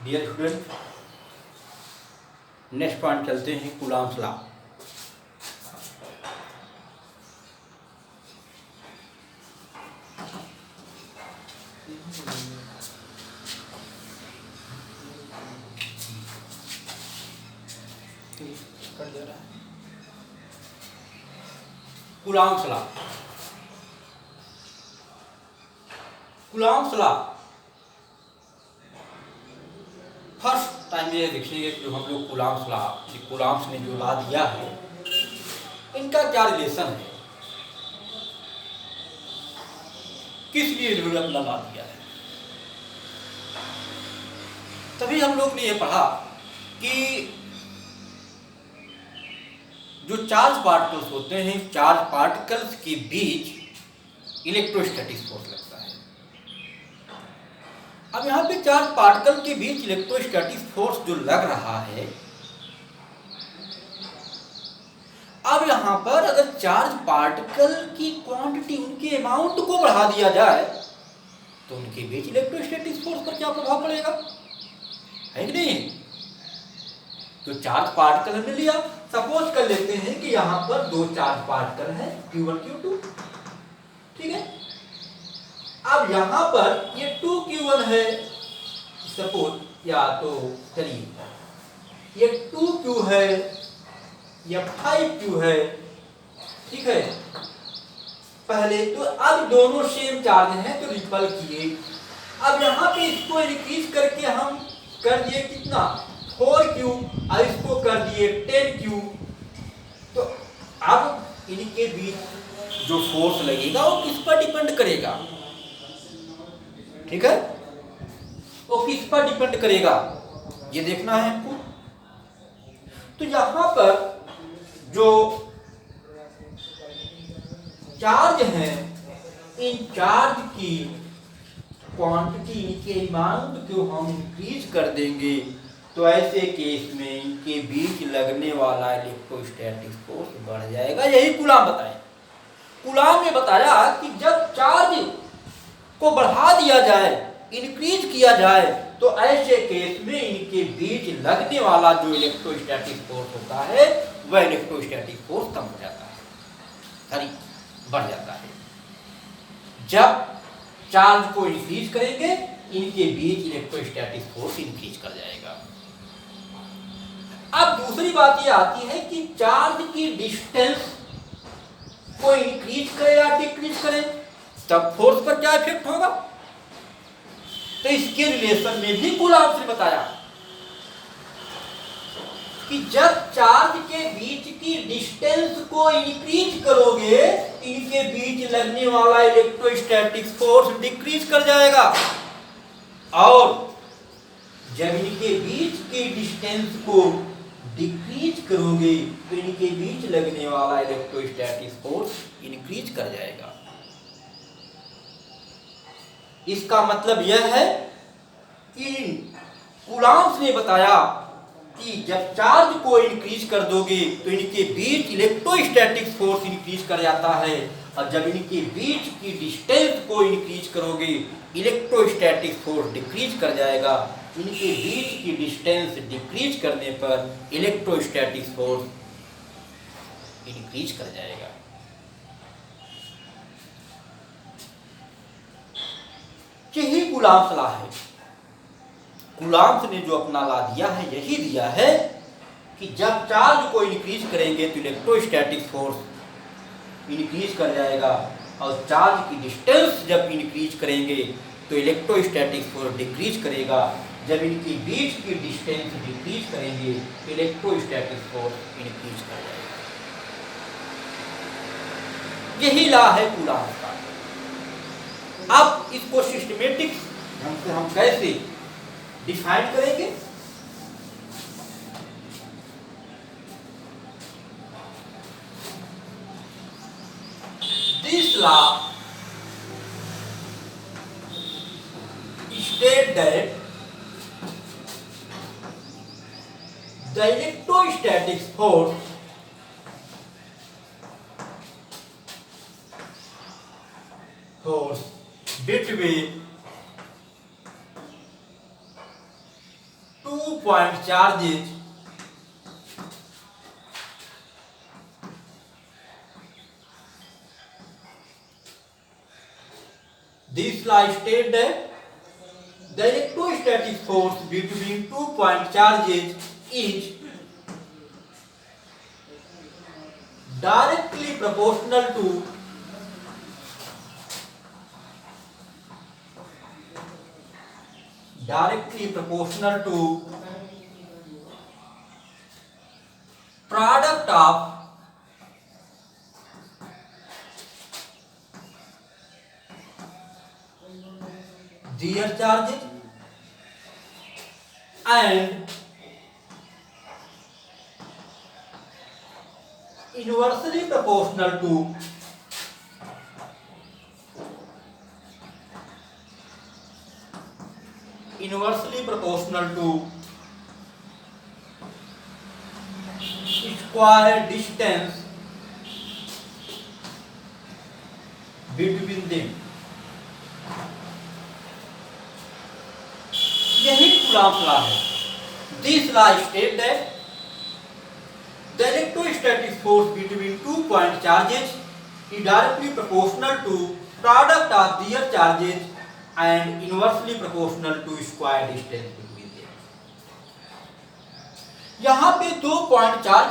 Dear student, next point चलते हैं Coulomb's law. Coulomb's law, Coulomb's law first time ये देखेंगे कि जो हम लोग कूलॉम्स लॉ, कूलॉम्स ने जो लॉ दिया है इनका क्या रिलेशन है, किस लिए इन्होंने अपना लॉ दिया है। तभी हम लोग ने ये पढ़ा कि जो चार्ज पार्टिकल्स होते हैं, चार्ज पार्टिकल्स के बीच इलेक्ट्रोस्टैटिक फोर्स लगता है। अब यहाँ पे चार्ज पार्टिकल के बीच इलेक्ट्रोस्टैटिक फोर्स जो लग रहा है, अब यहाँ पर अगर चार्ज पार्टिकल की क्वांटिटी, उनके अमाउंट को बढ़ा दिया जाए तो उनके बीच इलेक्ट्रोस्टैटिक फोर्स पर क्या प्रभाव पड़ेगा, है कि नहीं। तो चार्ज पार्टिकल हमने लिया, सपोज कर लेते हैं कि यहाँ पर दो चार्ज पार्टिकल है Q1 Q2, ठीक है। अब यहाँ पर ये 2Q1 है सपोज, या तो चलिए ये 2Q है या 5Q है, ठीक है। पहले तो अब दोनों सेम चार्ज हैं तो रिपल किए। अब यहाँ पे इसको इंक्रीज करके हम कर दिए कितना 4Q और इसको कर दिए 10Q। तो अब इनके बीच जो फोर्स लगेगा वो किस पर डिपेंड करेगा, ठीक है, वो किस पर डिपेंड करेगा ये देखना है हमको। तो यहां पर जो चार्ज है, इन चार्ज की क्वांटिटी के अमाउंट को हम इंक्रीज कर देंगे तो ऐसे केस में इनके बीच लगने वाला इलेक्ट्रोस्टैटिक फोर्स बढ़ जाएगा। यही कूलॉम बताए। कूलॉम ने बताया कि जब चार्ज को बढ़ा दिया जाए, इंक्रीज किया जाए, तो ऐसे केस में इनके बीच लगने वाला जो इलेक्ट्रोस्टैटिक फोर्स होता है वह इलेक्ट्रोस्टैटिक फोर्स कम हो जाता है, सॉरी बढ़ जाता है। जब चार्ज को इंक्रीज करेंगे इनके बीच इलेक्ट्रोस्टैटिक फोर्स इंक्रीज कर जाएगा। अब दूसरी बात ये आती है कि चार्ज की डिस्टेंस को इंक्रीज करे या डिक्रीज करे तब फोर्स पर क्या इफेक्ट होगा। तो इसके रिलेशन में भी कूलॉम्स ने बताया कि जब चार्ज के बीच की डिस्टेंस को इंक्रीज करोगे इनके बीच लगने वाला इलेक्ट्रोस्टैटिक फोर्स डिक्रीज कर जाएगा, और जब इनके बीच की डिस्टेंस को डिक्रीज करोगे तो इनके बीच लगने वाला इलेक्ट्रोस्टैटिक फोर्स इंक्रीज कर जाएगा। इसका मतलब यह है कि कूलॉम्स ने बताया कि जब चार्ज को इंक्रीज कर दोगे तो इनके बीच इलेक्ट्रोस्टैटिक फोर्स इंक्रीज कर जाता है, और जब इनके बीच की डिस्टेंस को इंक्रीज करोगे इलेक्ट्रोस्टैटिक फोर्स डिक्रीज कर जाएगा। इनके बीच की डिस्टेंस डिक्रीज करने पर इलेक्ट्रोस्टैटिक फोर्स इंक्रीज कर जाएगा। यही कूलॉम्स लॉ है। कूलॉम्स ने जो अपना लॉ दिया है यही दिया है कि जब चार्ज को इंक्रीज करेंगे तो इलेक्ट्रोस्टैटिक फोर्स इंक्रीज कर जाएगा, और चार्ज की डिस्टेंस जब इंक्रीज करेंगे तो इलेक्ट्रोस्टैटिक फोर्स डिक्रीज करेगा। जब इनके बीच की डिस्टेंस डिक्रीज करेंगे इलेक्ट्रोस्टैटिक फोर्स इंक्रीज कर जाएगा। यही लॉ है कूलॉम्स का। अब इसको सिस्टमेटिक ढंग से हम कैसे डिफाइन करेंगे। This law state that the electrostatic force between point charges this law states that the electrostatic force between 2 point charges is directly proportional to product of their charges and inversely proportional to square distance between them. यही Coulomb's law है. This law states that the electrostatic force between 2 point charges is directly proportional to product of their charges and inversely proportional to square distance between them. यहाँ पे 2 point charge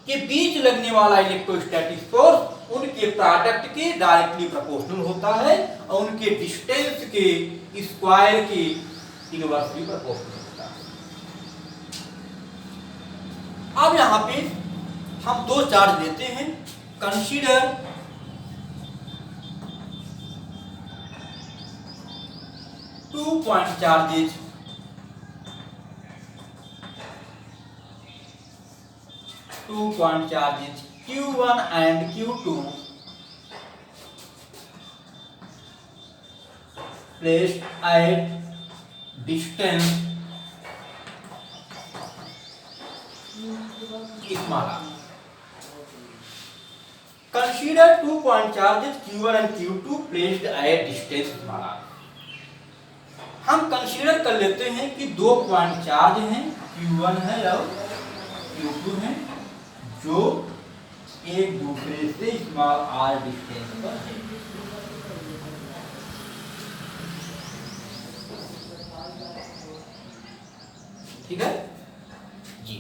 के बीच लगने वाला electrostatic force उनके product के directly proportional होता है और उनके डिस्टेंस के स्क्वायर के इनवर्सली प्रोपोर्शनल होता है. अब यहाँ पे हम दो चार्ज लेते हैं. Consider two point charges Q1 and Q2 placed at distance small r. Consider 2 point charges Q1 and Q2 placed at distance small r. हम कंसीडर कर लेते हैं कि 2 पॉइंट चार्ज हैं, Q1 है और Q2 है, जो एक दूसरे से स्मॉल r डिस्टेंस पर है. ठीक है जी.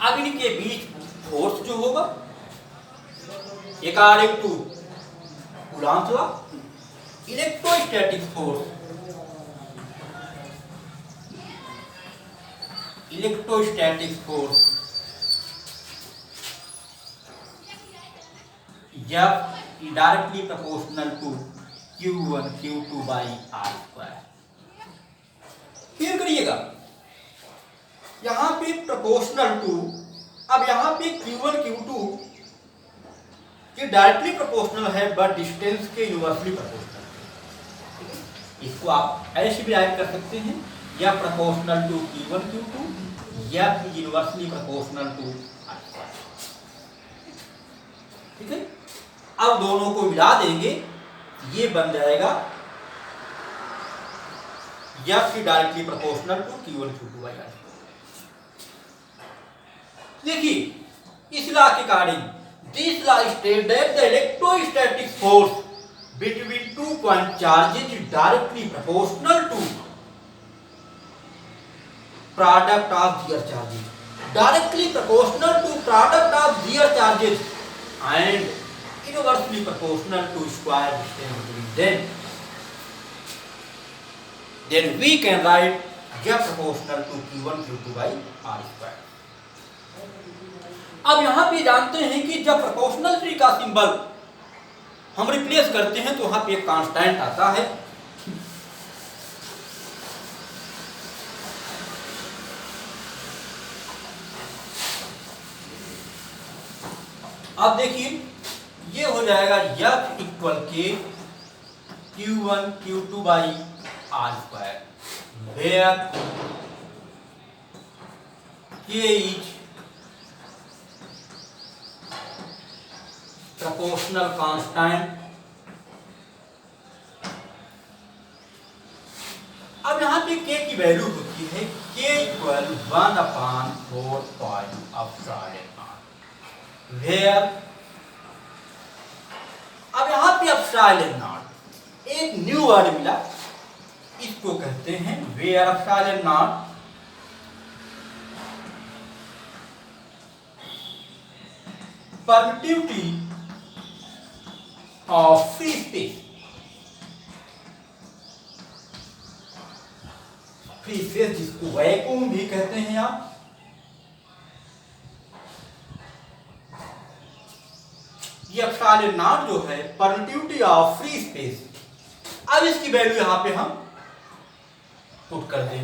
अब इनके बीच फोर्स जो होगा according to Coulomb's law, electrostatic force F directly proportional to Q1 Q2 by R square. Clear करिएगा. यहाँ पे प्रोपोर्शनल टू, अब यहाँ पे Q1 Q2 ये डायरेक्टली प्रोपोर्शनल है बट डिस्टेंस के इनवर्सली प्रोपोर्शनल है. इसको आप ऐसे भी राइट कर सकते हैं, या प्रोपोर्शनल टू Q1 Q2 या inversely proportional to R square. ठीक है. अब दोनों को मिला देंगे, ये बन जाएगा F directly proportional to Q1 Q2 by R. देखिए इस लॉ के according this law states that the electrostatic force between 2 point charges is directly proportional to product of their charges, directly proportional to product of their charges and inversely proportional to square distance between them. Then we can write F proportional to Q1 Q2 by R square. अब यहाँ पे जानते हैं कि जब proportionality का symbol हम replace करते हैं तो वहां पे एक कांस्टेंट आता है. अब देखिए ये हो जाएगा F इक्वल के Q1 Q2 by R square, where K is proportional constant की वैल्यू होती है k इक्वल 1/4 वेयर, अब यहां पे एप्सिलॉन नॉट एक न्यू वर्ड मिला, इसको कहते हैं where epsilon naught permittivity of free space. Free space जिसको वैक्यूम भी कहते हैं आप, ये एप्सिलॉन नॉट जो है परमिटिविटी ऑफ फ्री स्पेस। अब इसकी वैल्यू यहां पे हम पुट कर दें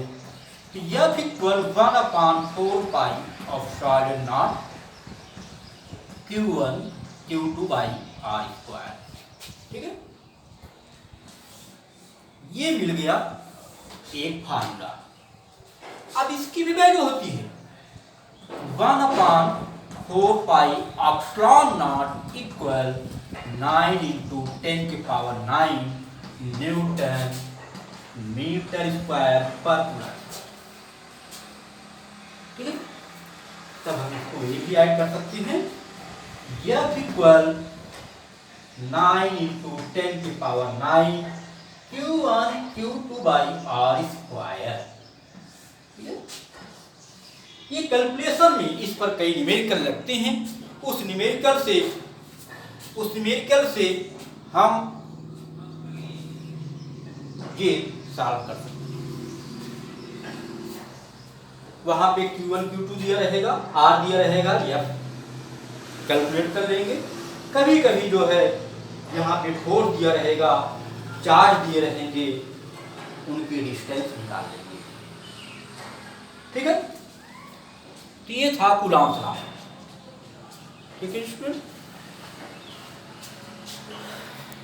कि F equal 1/4 pi epsilon not Q1 Q2 by R square. ठीक है, ये मिल गया एक फार्मूला। अब इसकी भी वैल्यू होती है 1/4 pi epsilon naught equal 9 × 10⁹ newton metre square per coulomb. ठीक है, तब हम इसको ये भी ऐड कर सकते हैं, F equal 9 × 10⁹ Q1 Q2 by R square. ठीक है, ये कैलकुलेशन में इस पर कई न्यूमेरिकल लगते हैं, उस न्यूमेरिकल से हम ये सॉल्व कर सकते हैं। वहां पे Q1 Q2 दिया रहेगा, R दिया रहेगा, F कैलकुलेट कर लेंगे। कभी कभी जो है यहाँ पे फोर्स दिया रहेगा, चार्ज दिए रहेंगे, उनकी डिस्टेंस निकाल लेंगे। ठीक है, तो ये था कूलॉम लॉ। ठीक है स्टूडेंट।